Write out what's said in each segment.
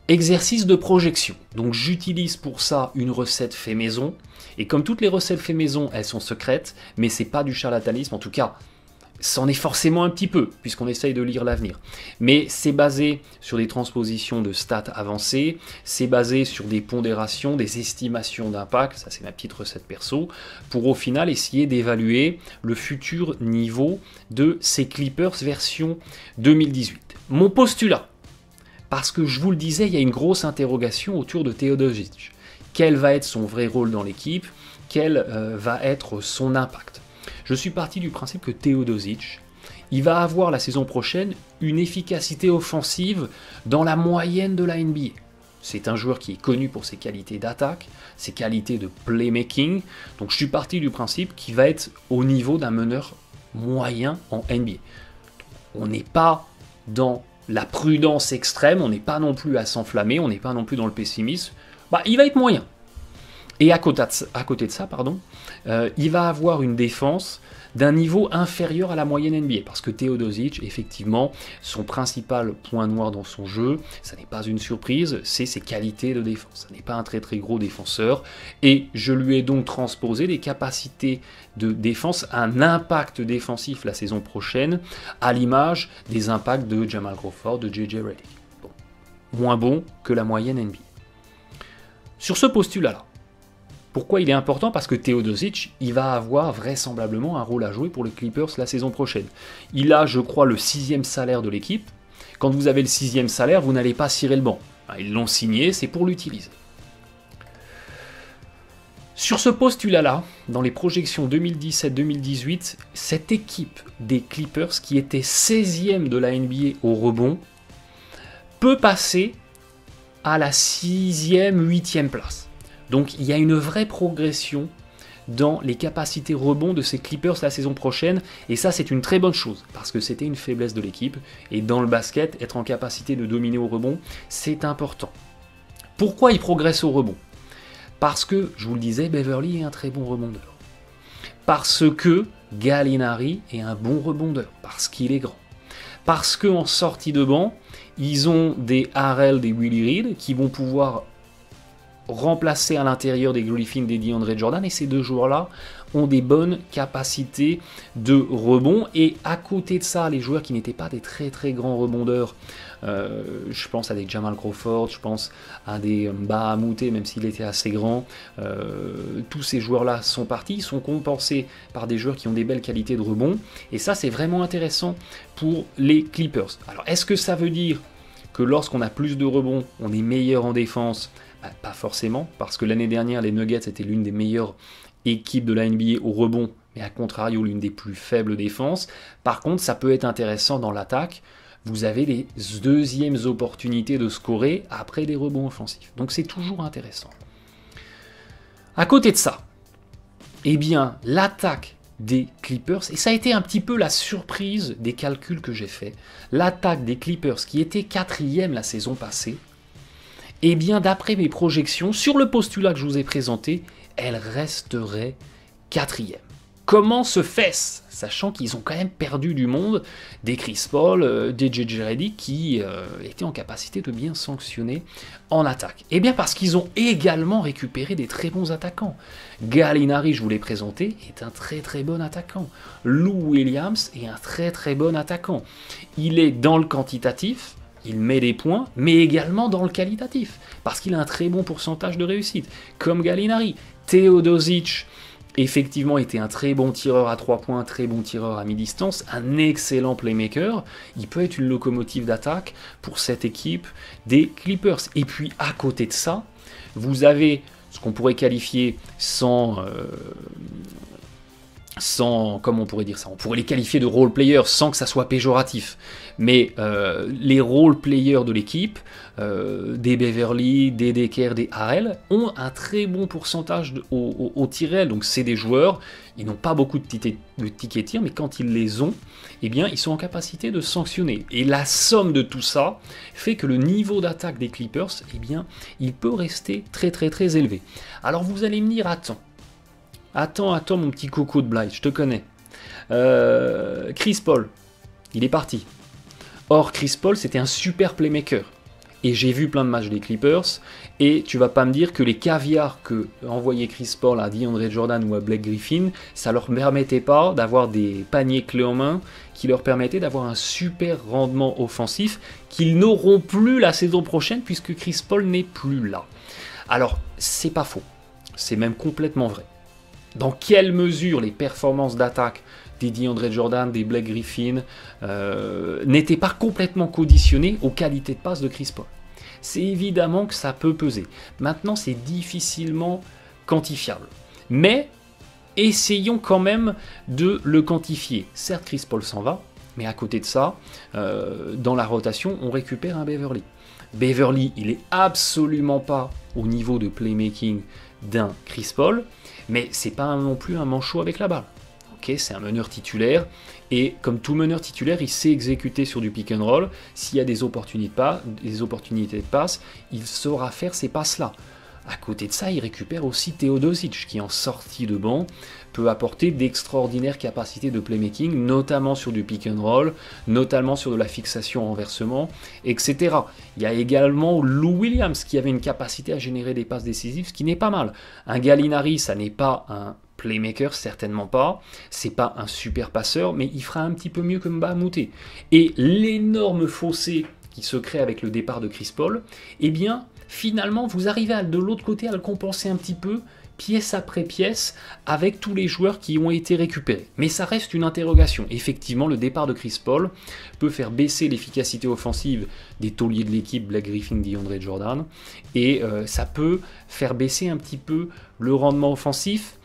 Exercice de projection. Donc j'utilise pour ça une recette fait maison. Et comme toutes les recettes fait maison, elles sont secrètes, mais c'est pas du charlatanisme, en tout cas, c'en est forcément un petit peu, puisqu'on essaye de lire l'avenir. Mais c'est basé sur des transpositions de stats avancées, c'est basé sur des pondérations, des estimations d'impact, ça c'est ma petite recette perso, pour au final essayer d'évaluer le futur niveau de ces Clippers version 2018. Mon postulat, parce que je vous le disais, il y a une grosse interrogation autour de Teodosic. Quel va être son vrai rôle dans l'équipe? Quel va être son impact? Je suis parti du principe que Teodosic, il va avoir la saison prochaine une efficacité offensive dans la moyenne de la NBA. C'est un joueur qui est connu pour ses qualités d'attaque, ses qualités de playmaking. Donc je suis parti du principe qu'il va être au niveau d'un meneur moyen en NBA. On n'est pas dans la prudence extrême, on n'est pas non plus à s'enflammer, on n'est pas non plus dans le pessimisme. Il va être moyen. Et à côté de ça, il va avoir une défense d'un niveau inférieur à la moyenne NBA. Parce que Teodosic, effectivement, son principal point noir dans son jeu, ça n'est pas une surprise, c'est ses qualités de défense. Ça n'est pas un très très gros défenseur. Et je lui ai donc transposé des capacités de défense, un impact défensif la saison prochaine, à l'image des impacts de Jamal Crawford, de JJ Redick. Bon. Moins bon que la moyenne NBA. Sur ce postulat-là, pourquoi il est important? Parce que Teodosic, il va avoir vraisemblablement un rôle à jouer pour les Clippers la saison prochaine. Il a, je crois, le 6e salaire de l'équipe. Quand vous avez le 6e salaire, vous n'allez pas cirer le banc. Ils l'ont signé, c'est pour l'utiliser. Sur ce postulat-là, dans les projections 2017-2018, cette équipe des Clippers, qui était 16e de la NBA au rebond, peut passer à la 6e, 8e place. Donc il y a une vraie progression dans les capacités rebond de ces Clippers la saison prochaine, et ça c'est une très bonne chose, parce que c'était une faiblesse de l'équipe, et dans le basket, être en capacité de dominer au rebond, c'est important. Pourquoi ils progressent au rebond? Parce que, je vous le disais, Beverley est un très bon rebondeur. Parce que Gallinari est un bon rebondeur, parce qu'il est grand. Parce qu'en sortie de banc, ils ont des Harrell, des Willie Reed, qui vont pouvoir remplacer à l'intérieur des Griffin, des DeAndre Jordan, et ces deux joueurs-là ont des bonnes capacités de rebond. Et à côté de ça, les joueurs qui n'étaient pas des très très grands rebondeurs, je pense à des Jamal Crawford, je pense à des Bahamute, même s'il était assez grand, tous ces joueurs-là sont partis, sont compensés par des joueurs qui ont des belles qualités de rebond, et ça c'est vraiment intéressant pour les Clippers. Alors est-ce que ça veut dire que lorsqu'on a plus de rebonds, on est meilleur en défense? Pas forcément, parce que l'année dernière, les Nuggets étaient l'une des meilleures équipes de la NBA au rebond, mais à contrario, l'une des plus faibles défenses. Par contre, ça peut être intéressant dans l'attaque. Vous avez les deuxièmes opportunités de scorer après des rebonds offensifs. Donc c'est toujours intéressant. À côté de ça, eh bien, l'attaque des Clippers, et ça a été un petit peu la surprise des calculs que j'ai faits, l'attaque des Clippers qui était 4e la saison passée, eh bien, d'après mes projections, sur le postulat que je vous ai présenté, elle resterait 4e. Comment se fait-ce? Sachant qu'ils ont quand même perdu du monde, des Chris Paul, des JJ Redick qui étaient en capacité de bien sanctionner en attaque. Eh bien parce qu'ils ont également récupéré des très bons attaquants. Gallinari, je vous l'ai présenté, est un très très bon attaquant. Lou Williams est un très très bon attaquant. Il est dans le quantitatif, il met des points, mais également dans le qualitatif, parce qu'il a un très bon pourcentage de réussite, comme Gallinari. Teodosic, effectivement, était un très bon tireur à 3 points, très bon tireur à mi-distance, un excellent playmaker. Il peut être une locomotive d'attaque pour cette équipe des Clippers. Et puis, à côté de ça, vous avez ce qu'on pourrait qualifier comment on pourrait dire ça? On pourrait les qualifier de role players sans que ça soit péjoratif. Mais les role players de l'équipe, des Beverley, des Decker, des Harrell, ont un très bon pourcentage au tir. Donc c'est des joueurs, ils n'ont pas beaucoup de tickets tir, mais quand ils les ont, eh bien ils sont en capacité de sanctionner. Et la somme de tout ça fait que le niveau d'attaque des Clippers, eh bien, il peut rester très très très élevé. Alors vous allez me dire, Attends, mon petit coco de Blythe, je te connais. Chris Paul, il est parti. Or, Chris Paul, c'était un super playmaker. Et j'ai vu plein de matchs des Clippers, et tu vas pas me dire que les caviars que envoyait Chris Paul à DeAndre Jordan ou à Blake Griffin, ça leur permettait pas d'avoir des paniers clés en main qui leur permettaient d'avoir un super rendement offensif qu'ils n'auront plus la saison prochaine puisque Chris Paul n'est plus là. Alors, c'est pas faux, c'est même complètement vrai. Dans quelle mesure les performances d'attaque des DeAndre Jordan, des Blake Griffin n'étaient pas complètement conditionnées aux qualités de passe de Chris Paul? C'est évidemment que ça peut peser. Maintenant, c'est difficilement quantifiable. Mais essayons quand même de le quantifier. Certes, Chris Paul s'en va, mais à côté de ça, dans la rotation, on récupère un Beverly. Beverly, il est absolument pas au niveau de playmaking d'un Chris Paul, mais c'est pas non plus un manchot avec la balle. Okay, c'est un meneur titulaire, et comme tout meneur titulaire, il sait exécuter sur du pick and roll. S'il y a des opportunités de passe, il saura faire ces passes-là. À côté de ça, il récupère aussi Teodosic, qui en sortie de banc peut apporter d'extraordinaires capacités de playmaking, notamment sur du pick and roll, notamment sur de la fixation renversement, etc. Il y a également Lou Williams, qui avait une capacité à générer des passes décisives, ce qui n'est pas mal. Un Gallinari, ça n'est pas un playmaker, certainement pas. C'est pas un super passeur, mais il fera un petit peu mieux que Mbah a Moute. Et l'énorme fossé qui se crée avec le départ de Chris Paul, eh bien, finalement, vous arrivez de l'autre côté à le compenser un petit peu, pièce après pièce, avec tous les joueurs qui ont été récupérés. Mais ça reste une interrogation. Effectivement, le départ de Chris Paul peut faire baisser l'efficacité offensive des tauliers de l'équipe, Blake Griffin, DeAndre Jordan, et ça peut faire baisser un petit peu le rendement offensif.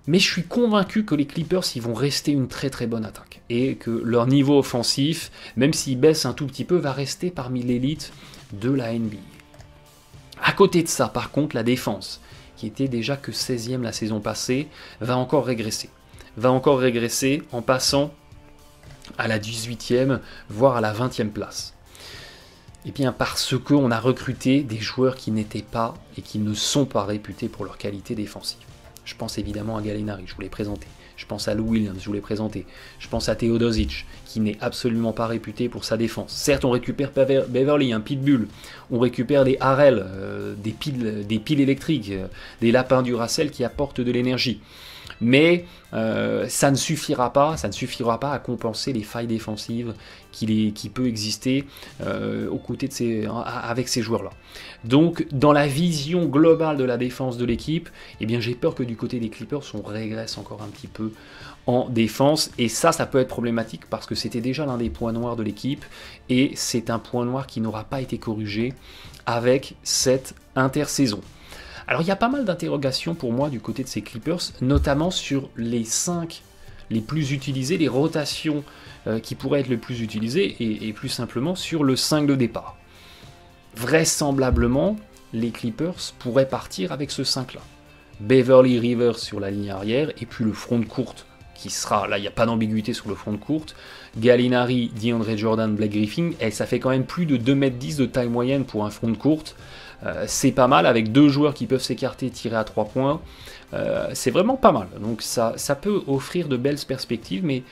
Mais je suis convaincu que les Clippers ils vont rester une très très bonne attaque. Et que leur niveau offensif, même s'il baisse un tout petit peu, va rester parmi l'élite de la NBA. À côté de ça, par contre, la défense, qui était déjà que 16e la saison passée, va encore régresser. Va encore régresser en passant à la 18e, voire à la 20e place. Et bien parce qu'on a recruté des joueurs qui n'étaient pas et qui ne sont pas réputés pour leur qualité défensive. Je pense évidemment à Gallinari, je vous l'ai présenté. Je pense à Lou Williams, je vous l'ai présenté. Je pense à Teodosic, qui n'est absolument pas réputé pour sa défense. Certes, on récupère Beverly, un pitbull. On récupère des Harrell, des piles électriques, des lapins du Racel qui apportent de l'énergie. Mais ça ne suffira pas à compenser les failles défensives qui peut exister aux côtés avec ces joueurs-là. Donc, dans la vision globale de la défense de l'équipe, eh bien, j'ai peur que du côté des Clippers, on régresse encore un petit peu en défense. Et ça peut être problématique parce que c'était déjà l'un des points noirs de l'équipe. Et c'est un point noir qui n'aura pas été corrigé avec cette intersaison. Alors il y a pas mal d'interrogations pour moi du côté de ces Clippers, notamment sur les 5 les plus utilisés, les rotations qui pourraient être les plus utilisées, et plus simplement sur le 5 de départ. Vraisemblablement, les Clippers pourraient partir avec ce 5-là. Beverly Rivers sur la ligne arrière, et puis le front de courte qui sera, là il n'y a pas d'ambiguïté sur le front de courte, Gallinari, DeAndre Jordan, Blake Griffin, et ça fait quand même plus de 2,10 m de taille moyenne pour un front de courte. C'est pas mal, avec 2 joueurs qui peuvent s'écarter, tirer à 3 points, c'est vraiment pas mal. Donc ça peut offrir de belles perspectives, mais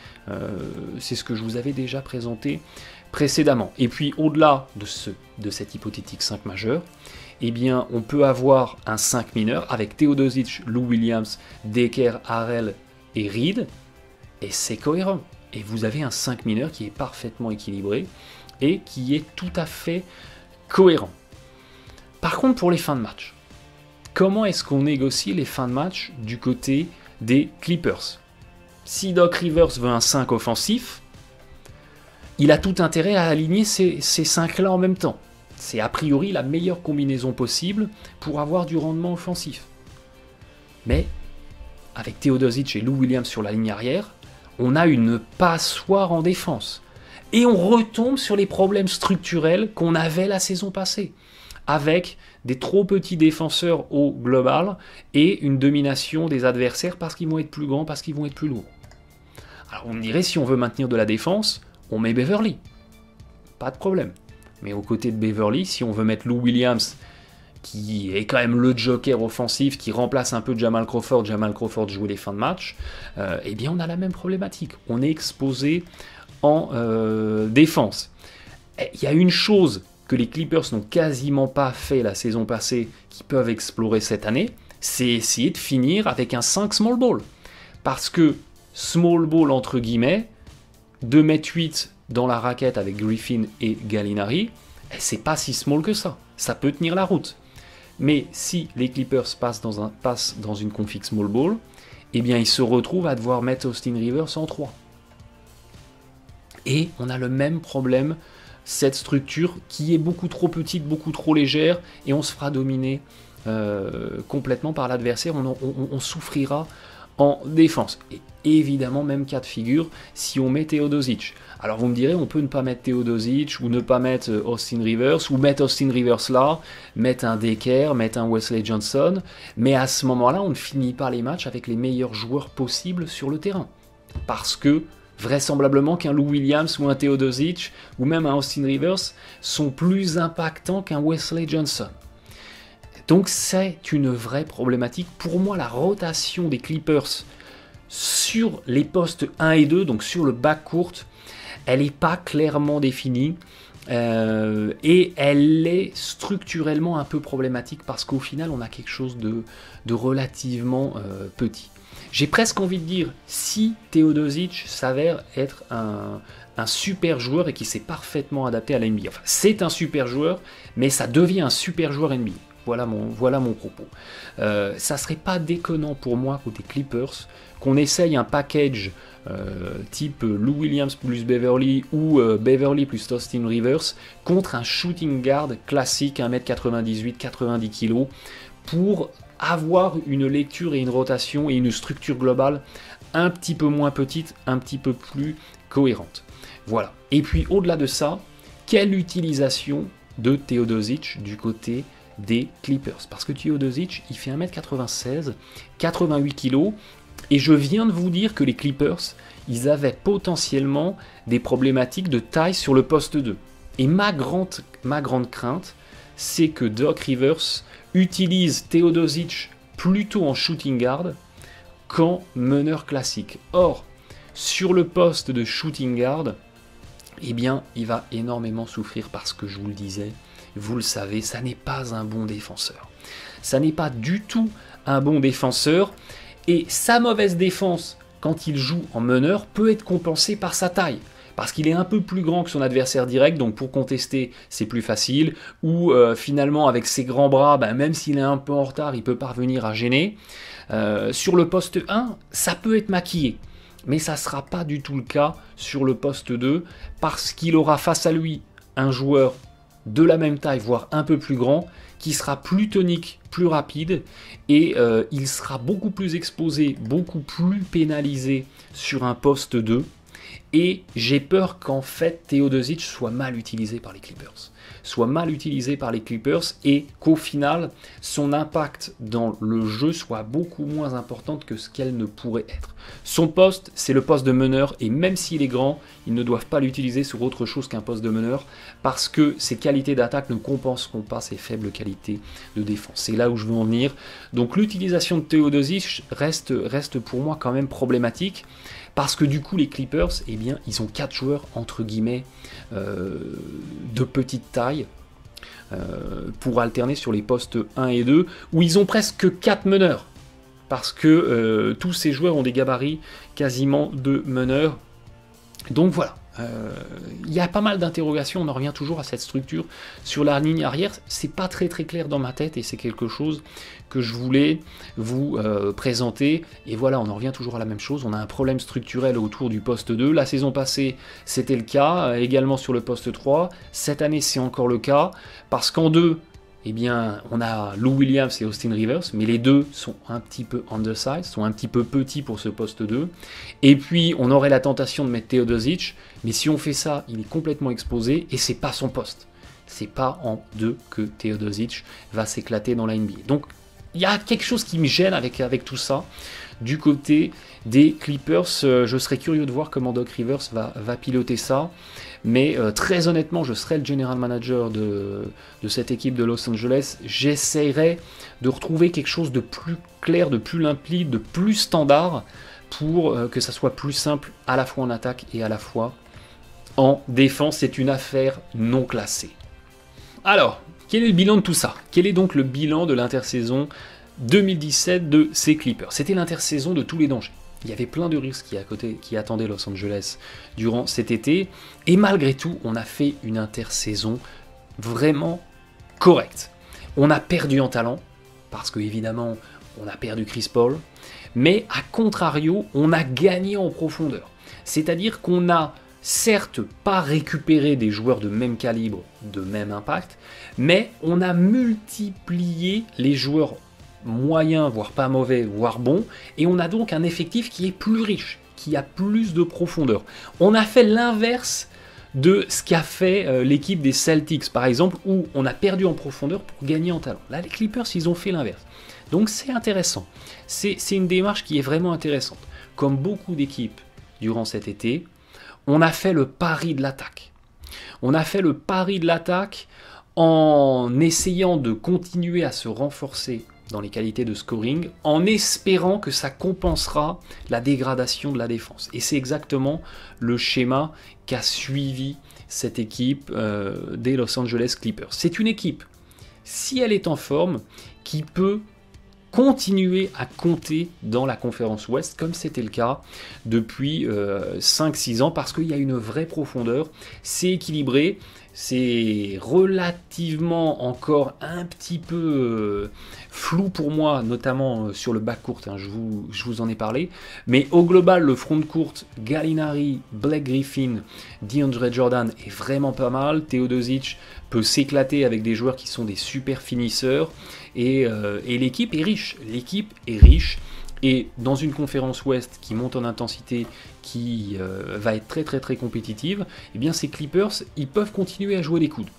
c'est ce que je vous avais déjà présenté précédemment. Et puis au-delà de cet hypothétique 5 majeur, eh bien on peut avoir un 5 mineur avec Teodosic, Lou Williams, Decker, Harrell et Reed, et c'est cohérent. Et vous avez un 5 mineur qui est parfaitement équilibré et qui est tout à fait cohérent. Par contre, pour les fins de match, comment est-ce qu'on négocie les fins de match du côté des Clippers? Si Doc Rivers veut un 5 offensif, il a tout intérêt à aligner ces 5-là en même temps. C'est a priori la meilleure combinaison possible pour avoir du rendement offensif. Mais, avec Teodosic et Lou Williams sur la ligne arrière, on a une passoire en défense. Et on retombe sur les problèmes structurels qu'on avait la saison passée, avec des trop petits défenseurs au global et une domination des adversaires parce qu'ils vont être plus grands, parce qu'ils vont être plus lourds. Alors on me dirait, si on veut maintenir de la défense, on met Beverly. Pas de problème. Mais aux côtés de Beverly, si on veut mettre Lou Williams, qui est quand même le joker offensif, qui remplace un peu Jamal Crawford jouer les fins de match, eh bien on a la même problématique. On est exposé en défense. Il y a une chose que les Clippers n'ont quasiment pas fait la saison passée, qui peuvent explorer cette année, c'est essayer de finir avec un 5 small ball. Parce que small ball entre guillemets, 2,8 m dans la raquette avec Griffin et Gallinari, c'est pas si small que ça. Ça peut tenir la route. Mais si les Clippers passent dans une config small ball, eh bien ils se retrouvent à devoir mettre Austin Rivers en 3. Et on a le même problème, cette structure qui est beaucoup trop petite, beaucoup trop légère, et on se fera dominer complètement par l'adversaire, on souffrira en défense. Et évidemment, même cas de figure, si on met Teodosic. Alors vous me direz, on peut ne pas mettre Teodosic, ou ne pas mettre Austin Rivers, ou mettre Austin Rivers là, mettre un Decker, mettre un Wesley Johnson, mais à ce moment-là, on ne finit pas les matchs avec les meilleurs joueurs possibles sur le terrain. Parce que, vraisemblablement qu'un Lou Williams, ou un Teodosic, ou même un Austin Rivers, sont plus impactants qu'un Wesley Johnson. Donc c'est une vraie problématique. Pour moi, la rotation des Clippers sur les postes 1 et 2, donc sur le backcourt, elle n'est pas clairement définie et elle est structurellement un peu problématique parce qu'au final, on a quelque chose de relativement petit. J'ai presque envie de dire, si Teodosic s'avère être un super joueur et qui s'est parfaitement adapté à la NBA. Enfin, c'est un super joueur, mais ça devient un super joueur NBA. Voilà mon propos. Ça serait pas déconnant pour moi, côté Clippers, qu'on essaye un package type Lou Williams plus Beverly ou Beverly plus Austin Rivers contre un shooting guard classique 1m98, 90 kg pour avoir une lecture et une rotation et une structure globale un petit peu moins petite, un petit peu plus cohérente. Voilà. Et puis au-delà de ça, quelle utilisation de Teodosic du côté des Clippers, parce que Teodosic il fait 1m96, 88 kg, et je viens de vous dire que les Clippers ils avaient potentiellement des problématiques de taille sur le poste 2. Et ma grande crainte, c'est que Doc Rivers utilise Teodosic plutôt en shooting guard qu'en meneur classique. Or, sur le poste de shooting guard, eh bien, il va énormément souffrir parce que je vous le disais, vous le savez, ça n'est pas un bon défenseur. Ça n'est pas du tout un bon défenseur. Et sa mauvaise défense, quand il joue en meneur, peut être compensée par sa taille. Parce qu'il est un peu plus grand que son adversaire direct, donc pour contester, c'est plus facile. Ou finalement, avec ses grands bras, même s'il est un peu en retard, il peut parvenir à gêner. Sur le poste 1, ça peut être maquillé. Mais ça ne sera pas du tout le cas sur le poste 2, parce qu'il aura face à lui un joueur de la même taille, voire un peu plus grand, qui sera plus tonique, plus rapide, et il sera beaucoup plus exposé, beaucoup plus pénalisé sur un poste 2, et j'ai peur qu'en fait Teodosic soit mal utilisé par les Clippers. Et qu'au final, son impact dans le jeu soit beaucoup moins important que ce qu'elle ne pourrait être. Son poste, c'est le poste de meneur, et même s'il est grand, ils ne doivent pas l'utiliser sur autre chose qu'un poste de meneur, parce que ses qualités d'attaque ne compenseront pas ses faibles qualités de défense. C'est là où je veux en venir. Donc l'utilisation de Teodosic reste pour moi quand même problématique, parce que du coup les Clippers, eh bien, ils ont 4 joueurs entre guillemets de petite taille pour alterner sur les postes 1 et 2, où ils ont presque 4 meneurs, parce que tous ces joueurs ont des gabarits quasiment de meneurs. Donc voilà, il y a pas mal d'interrogations, on en revient toujours à cette structure sur la ligne arrière, c'est pas très clair dans ma tête, et c'est quelque chose que je voulais vous présenter, et voilà, on en revient toujours à la même chose, on a un problème structurel autour du poste 2, la saison passée c'était le cas, également sur le poste 3, cette année c'est encore le cas, parce qu'en 2, eh bien, on a Lou Williams et Austin Rivers, mais les deux sont un petit peu undersized, sont un petit peu petits pour ce poste 2. Et puis, on aurait la tentation de mettre Teodosic, mais si on fait ça, il est complètement exposé, et c'est pas son poste. C'est pas en 2 que Teodosic va s'éclater dans la NBA. Donc, il y a quelque chose qui me gêne avec tout ça. Du côté des Clippers, je serais curieux de voir comment Doc Rivers va piloter ça. Mais très honnêtement, je serais le general manager de cette équipe de Los Angeles. J'essaierai de retrouver quelque chose de plus clair, de plus limpide, de plus standard pour que ça soit plus simple à la fois en attaque et à la fois en défense. C'est une affaire non classée. Alors, quel est le bilan de tout ça? Quel est donc le bilan de l'intersaison 2017 de ces Clippers? C'était l'intersaison de tous les dangers. Il y avait plein de risques qui attendaient Los Angeles durant cet été, et malgré tout, on a fait une intersaison vraiment correcte. On a perdu en talent, parce que évidemment, on a perdu Chris Paul, mais à contrario, on a gagné en profondeur. C'est-à-dire qu'on a certes pas récupéré des joueurs de même calibre, de même impact, mais on a multiplié les joueurs moyens, voire pas mauvais, voire bons, et on a donc un effectif qui est plus riche, qui a plus de profondeur. On a fait l'inverse de ce qu'a fait l'équipe des Celtics, par exemple, où on a perdu en profondeur pour gagner en talent. Là, les Clippers, ils ont fait l'inverse. Donc c'est intéressant. C'est une démarche qui est vraiment intéressante. Comme beaucoup d'équipes durant cet été, on a fait le pari de l'attaque. On a fait le pari de l'attaque en essayant de continuer à se renforcer dans les qualités de scoring, en espérant que ça compensera la dégradation de la défense. Et c'est exactement le schéma qu'a suivi cette équipe des Los Angeles Clippers. C'est une équipe, si elle est en forme, qui peut continuer à compter dans la conférence Ouest, comme c'était le cas depuis 5-6 ans, parce qu'il y a une vraie profondeur, c'est équilibré, c'est relativement encore un petit peu flou pour moi, notamment sur le backcourt, hein, je vous en ai parlé, mais au global, le front court, Gallinari, Blake Griffin, DeAndre Jordan est vraiment pas mal, Teodosic peut s'éclater avec des joueurs qui sont des super finisseurs, et l'équipe est riche, et dans une conférence Ouest qui monte en intensité, qui va être très très très compétitive, eh bien ces Clippers, ils peuvent continuer à jouer des coudes.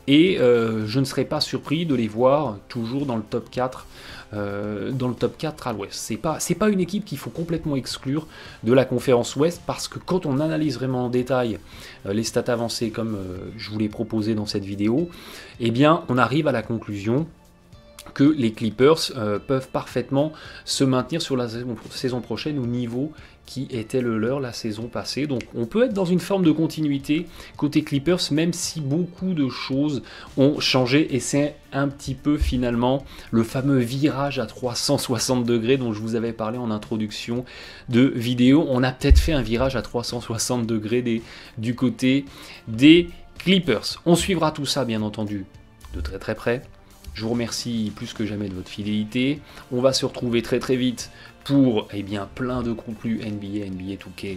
Et je ne serais pas surpris de les voir toujours dans le top 4, à l'Ouest. C'est pas une équipe qu'il faut complètement exclure de la conférence Ouest, parce que quand on analyse vraiment en détail les stats avancées comme je vous l'ai proposé dans cette vidéo, eh bien on arrive à la conclusion que les Clippers peuvent parfaitement se maintenir sur la saison prochaine au niveau qui était le leur la saison passée. Donc on peut être dans une forme de continuité côté Clippers, même si beaucoup de choses ont changé, et c'est un petit peu finalement le fameux virage à 360 degrés dont je vous avais parlé en introduction de vidéo. On a peut-être fait un virage à 360 degrés du côté des Clippers. On suivra tout ça bien entendu de très très près. Je vous remercie plus que jamais de votre fidélité. On va se retrouver très très vite pour plein de contenus NBA 2K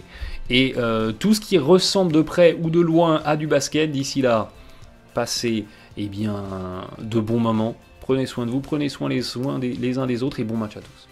et tout ce qui ressemble de près ou de loin à du basket. D'ici là, passez de bons moments. Prenez soin de vous, prenez soin les uns des autres, et bon match à tous.